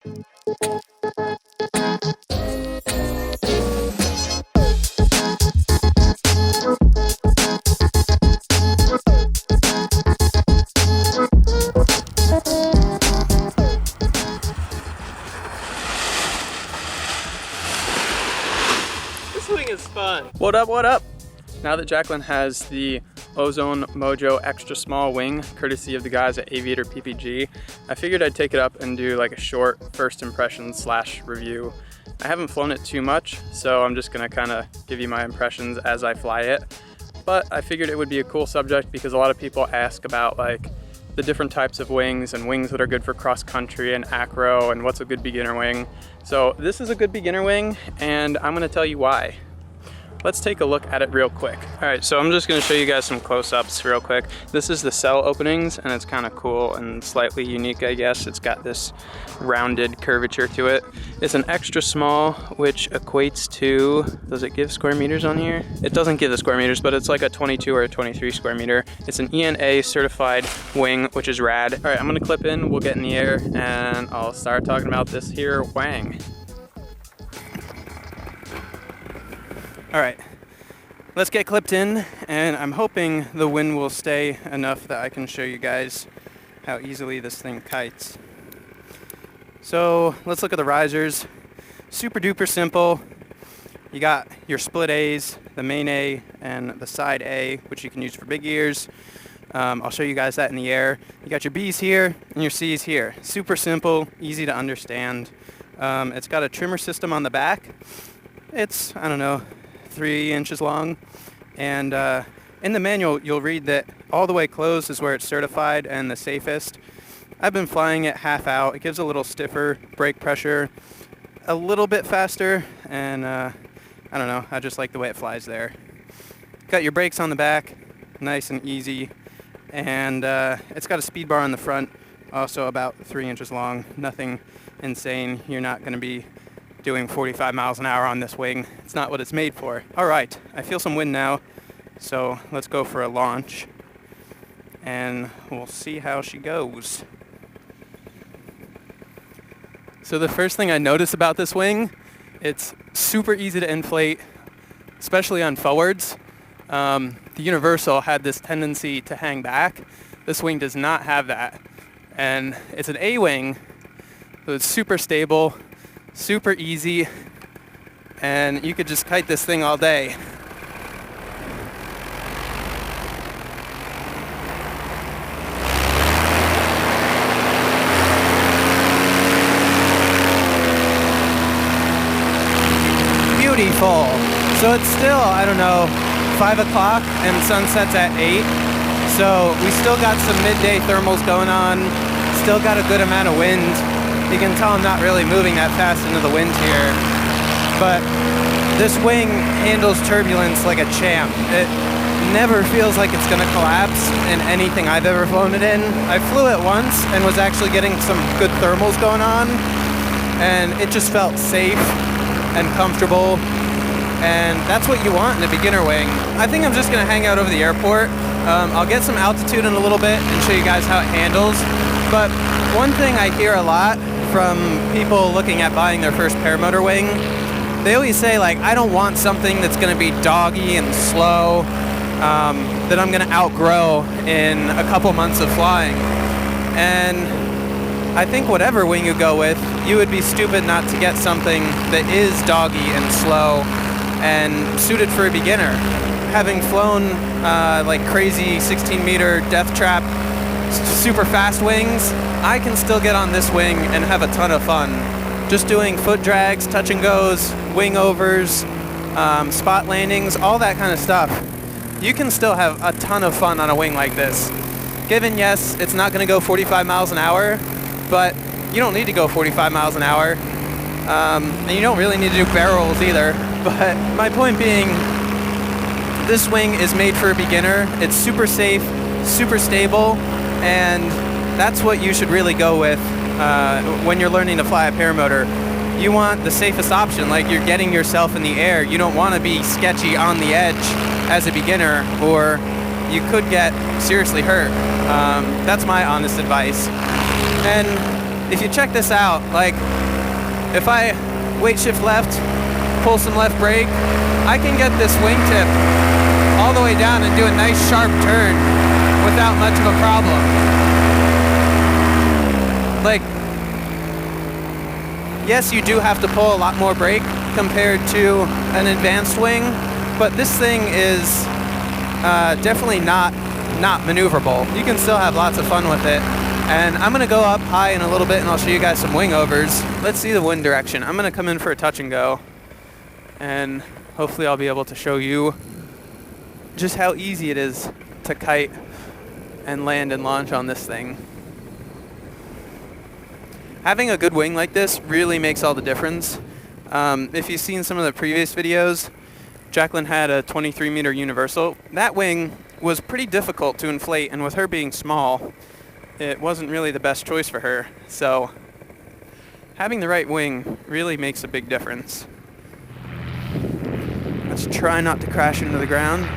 This swing is fun. What up, what up? Now that Jacqueline has the Ozone Mojo extra small wing, courtesy of the guys at Aviator PPG, I figured I'd take it up and do like a short first impression / review. I haven't flown it too much, so I'm just gonna kind of give you my impressions as I fly it. But I figured it would be a cool subject because a lot of people ask about like the different types of wings and wings that are good for cross country and acro and what's a good beginner wing. So this is a good beginner wing and I'm gonna tell you why. Let's take a look at it real quick. All right, so I'm just gonna show you guys some close-ups real quick. This is the cell openings and it's kind of cool and slightly unique, I guess. It's got this rounded curvature to it. It's an extra small, which equates to, does it give square meters on here? It doesn't give the square meters, but it's like a 22 or a 23 square meter. It's an ENA certified wing, which is rad. All right, I'm gonna clip in, we'll get in the air and I'll start talking about this here wang. All right, let's get clipped in, and I'm hoping the wind will stay enough that I can show you guys how easily this thing kites. So let's look at the risers. Super duper simple. You got your split A's, the main A and the side A, which you can use for big ears. I'll show you guys that in the air. You got your B's here and your C's here. Super simple, easy to understand. It's got a trimmer system on the back. It's, I don't know, 3 inches long, and in the manual you'll read that all the way closed is where it's certified and the safest. I've been flying it half out. It gives a little stiffer brake pressure, a little bit faster, and I don't know, I just like the way it flies there. Got your brakes on the back, nice and easy, and it's got a speed bar on the front, also about 3 inches long. Nothing insane. You're not going to be doing 45 miles an hour on this wing. It's not what it's made for. All right, I feel some wind now, so let's go for a launch and we'll see how she goes. So the first thing I notice about this wing, it's super easy to inflate, especially on forwards. The Universal had this tendency to hang back. This wing does not have that. And it's an A-wing, so it's super stable, super easy, and you could just kite this thing all day. Beautiful. So it's still, I don't know, 5 o'clock and sunsets at 8. So we still got some midday thermals going on, still got a good amount of wind. You can tell I'm not really moving that fast into the wind here, but this wing handles turbulence like a champ. It never feels like it's gonna collapse in anything I've ever flown it in. I flew it once and was actually getting some good thermals going on, and it just felt safe and comfortable, and that's what you want in a beginner wing. I think I'm just gonna hang out over the airport. I'll get some altitude in a little bit and show you guys how it handles, but one thing I hear a lot from people looking at buying their first paramotor wing, they always say like, I don't want something that's going to be doggy and slow, that I'm going to outgrow in a couple months of flying. And I think whatever wing you go with, you would be stupid not to get something that is doggy and slow and suited for a beginner. Having flown like crazy 16-meter death trap, super fast wings, I can still get on this wing and have a ton of fun. Just doing foot drags, touch and goes, wing overs, spot landings, all that kind of stuff. You can still have a ton of fun on a wing like this. Given, yes, it's not going to go 45 miles an hour, but you don't need to go 45 miles an hour. And you don't really need to do barrels either. But my point being, this wing is made for a beginner. It's super safe, super stable, and that's what you should really go with when you're learning to fly a paramotor. You want the safest option, like you're getting yourself in the air. You don't want to be sketchy on the edge as a beginner, or you could get seriously hurt. That's my honest advice. And if you check this out, like if I weight shift left, pull some left brake, I can get this wingtip all the way down and do a nice sharp turn without much of a problem. Like, yes, you do have to pull a lot more brake compared to an advanced wing, but this thing is definitely not maneuverable. You can still have lots of fun with it. And I'm gonna go up high in a little bit and I'll show you guys some wing overs. Let's see the wind direction. I'm gonna come in for a touch and go, and hopefully I'll be able to show you just how easy it is to kite and land and launch on this thing. Having a good wing like this really makes all the difference. If you've seen some of the previous videos, Jacqueline had a 23 meter universal. That wing was pretty difficult to inflate, and with her being small, it wasn't really the best choice for her. So having the right wing really makes a big difference. Let's try not to crash into the ground.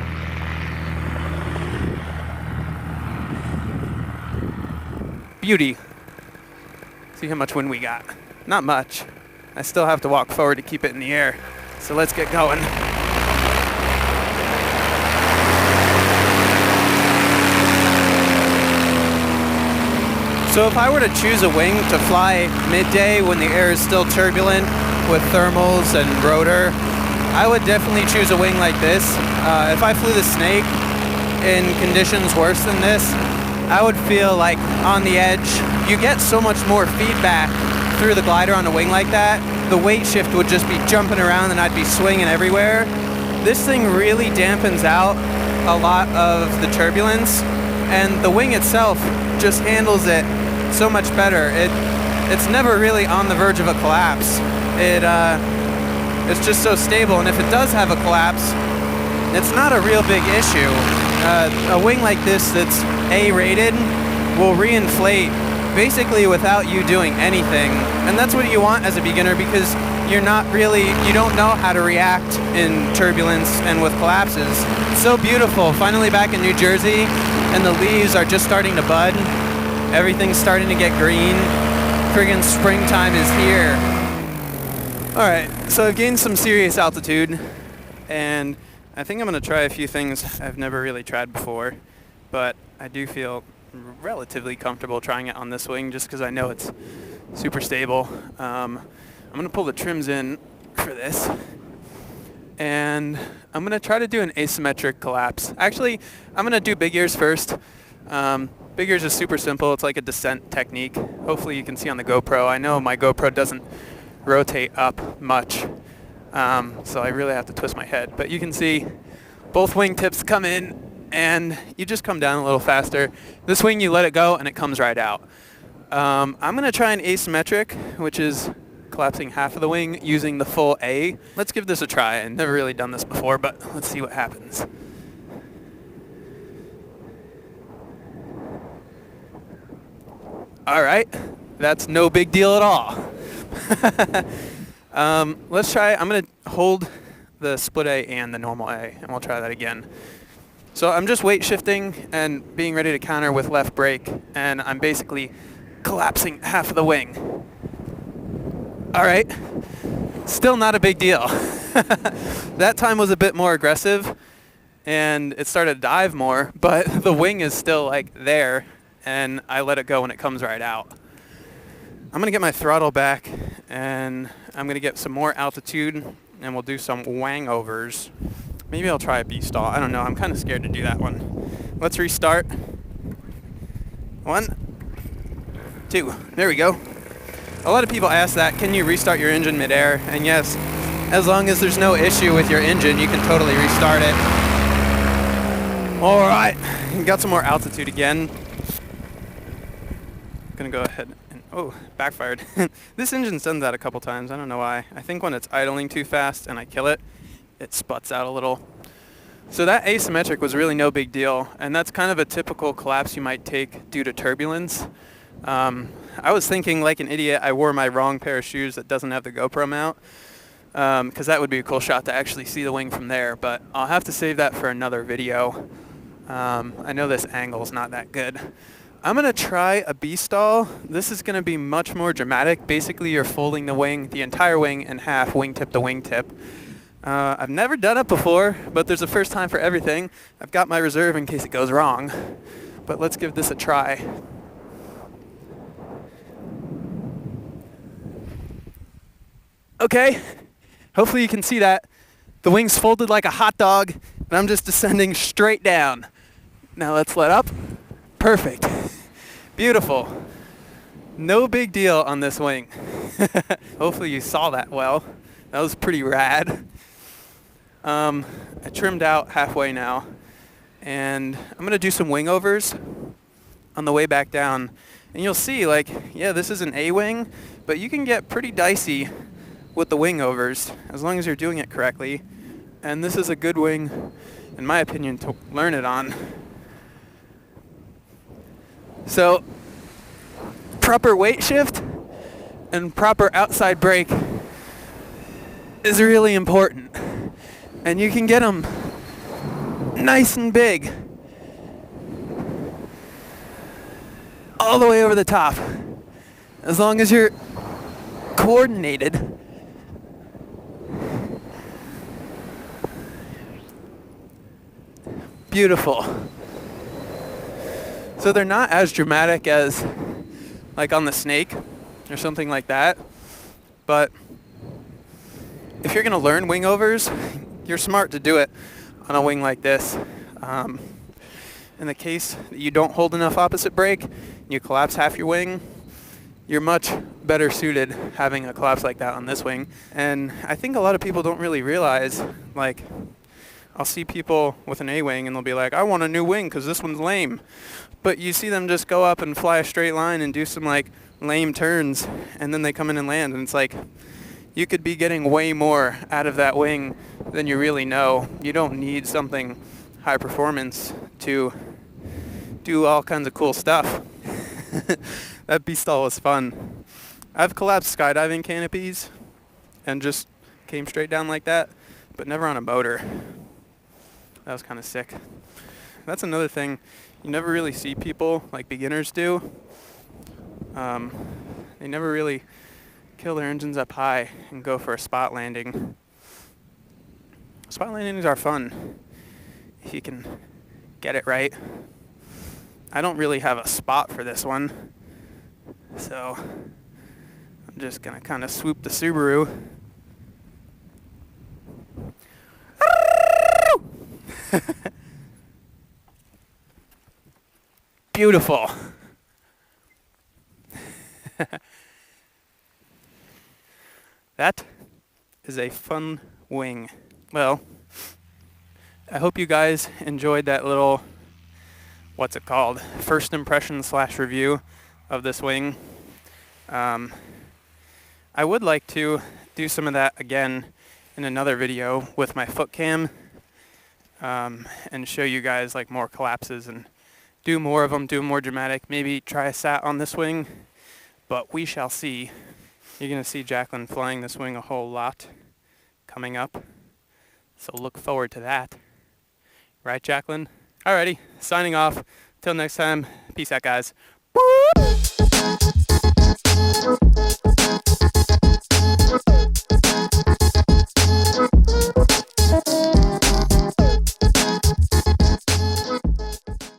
Beauty. See how much wind we got. Not much. I still have to walk forward to keep it in the air. So let's get going. So if I were to choose a wing to fly midday when the air is still turbulent with thermals and rotor, I would definitely choose a wing like this. If I flew the Snake in conditions worse than this, I would feel like on the edge. You get so much more feedback through the glider on a wing like that. The weight shift would just be jumping around and I'd be swinging everywhere. This thing really dampens out a lot of the turbulence, and the wing itself just handles it so much better. It's never really on the verge of a collapse. It's just so stable, and if it does have a collapse, it's not a real big issue. A wing like this that's A-rated will reinflate basically without you doing anything, and that's what you want as a beginner, because you don't know how to react in turbulence and with collapses. It's so beautiful. Finally back in New Jersey, and the leaves are just starting to bud. Everything's starting to get green. Friggin' springtime is here. Alright, so I've gained some serious altitude, and I think I'm going to try a few things I've never really tried before, but I do feel relatively comfortable trying it on this wing just because I know it's super stable. I'm going to pull the trims in for this, and I'm going to try to do an asymmetric collapse. Actually, I'm going to do big ears first. Big ears is super simple. It's like a descent technique. Hopefully you can see on the GoPro. I know my GoPro doesn't rotate up much, so I really have to twist my head. But you can see both wing tips come in, and you just come down a little faster. This wing, you let it go, and it comes right out. I'm going to try an asymmetric, which is collapsing half of the wing using the full A. Let's give this a try. I've never really done this before, but let's see what happens. All right, that's no big deal at all. Let's try, I'm going to hold the split A and the normal A, and we'll try that again. So I'm just weight shifting and being ready to counter with left brake, and I'm basically collapsing half of the wing. All right, still not a big deal. That time was a bit more aggressive, and it started to dive more, but the wing is still like there, and I let it go and it comes right out. I'm going to get my throttle back, and I'm going to get some more altitude, and we'll do some wang overs. Maybe I'll try a B-stall. I don't know. I'm kind of scared to do that one. Let's restart. 1, 2. There we go. A lot of people ask that, can you restart your engine midair? And yes, as long as there's no issue with your engine, you can totally restart it. All right. Got some more altitude again. Gonna go ahead and, oh, backfired. This engine's done that a couple times. I don't know why. I think when it's idling too fast and I kill it, it sputs out a little. So that asymmetric was really no big deal, and that's kind of a typical collapse you might take due to turbulence. I was thinking like an idiot I wore my wrong pair of shoes that doesn't have the GoPro mount, because that would be a cool shot to actually see the wing from there, but I'll have to save that for another video. I know this angle's not that good. I'm going to try a B-stall. This is going to be much more dramatic. Basically, you're folding the wing, the entire wing in half, wingtip to wingtip. I've never done it before, but there's a first time for everything. I've got my reserve in case it goes wrong. But let's give this a try. Okay, hopefully you can see that. The wing's folded like a hot dog, and I'm just descending straight down. Now let's let up. Perfect. Beautiful. No big deal on this wing. Hopefully you saw that well. That was pretty rad. I trimmed out halfway now, and I'm going to do some wing overs on the way back down. And you'll see, like, yeah, this is an A-wing, but you can get pretty dicey with the wing overs as long as you're doing it correctly. And this is a good wing, in my opinion, to learn it on. So, proper weight shift and proper outside brake is really important. And you can get them nice and big all the way over the top as long as you're coordinated. Beautiful. So they're not as dramatic as like on the Snake or something like that, but if you're going to learn wing overs, you're smart to do it on a wing like this. In the case that you don't hold enough opposite brake, you collapse half your wing, you're much better suited having a collapse like that on this wing. And I think a lot of people don't really realize, like, I'll see people with an A-wing and they'll be like, I want a new wing because this one's lame. But you see them just go up and fly a straight line and do some like lame turns, and then they come in and land, and it's like, you could be getting way more out of that wing than you really know. You don't need something high performance to do all kinds of cool stuff. That B-stall was fun. I've collapsed skydiving canopies and just came straight down like that, but never on a motor. That was kind of sick. That's another thing you never really see people, like beginners, do. They never really kill their engines up high and go for a spot landing. Spot landings are fun if you can get it right. I don't really have a spot for this one, so I'm just gonna kind of swoop the Subaru. Beautiful. That is a fun wing. Well, I hope you guys enjoyed that little, what's it called, first impression / review of this wing. I would like to do some of that again in another video with my foot cam, and show you guys like more collapses and do more of them, do more dramatic, maybe try a sat on this wing, but we shall see. You're going to see Jacqueline flying this wing a whole lot coming up, so look forward to that. Right, Jacqueline? Alrighty, signing off. Till next time, peace out, guys. Woo!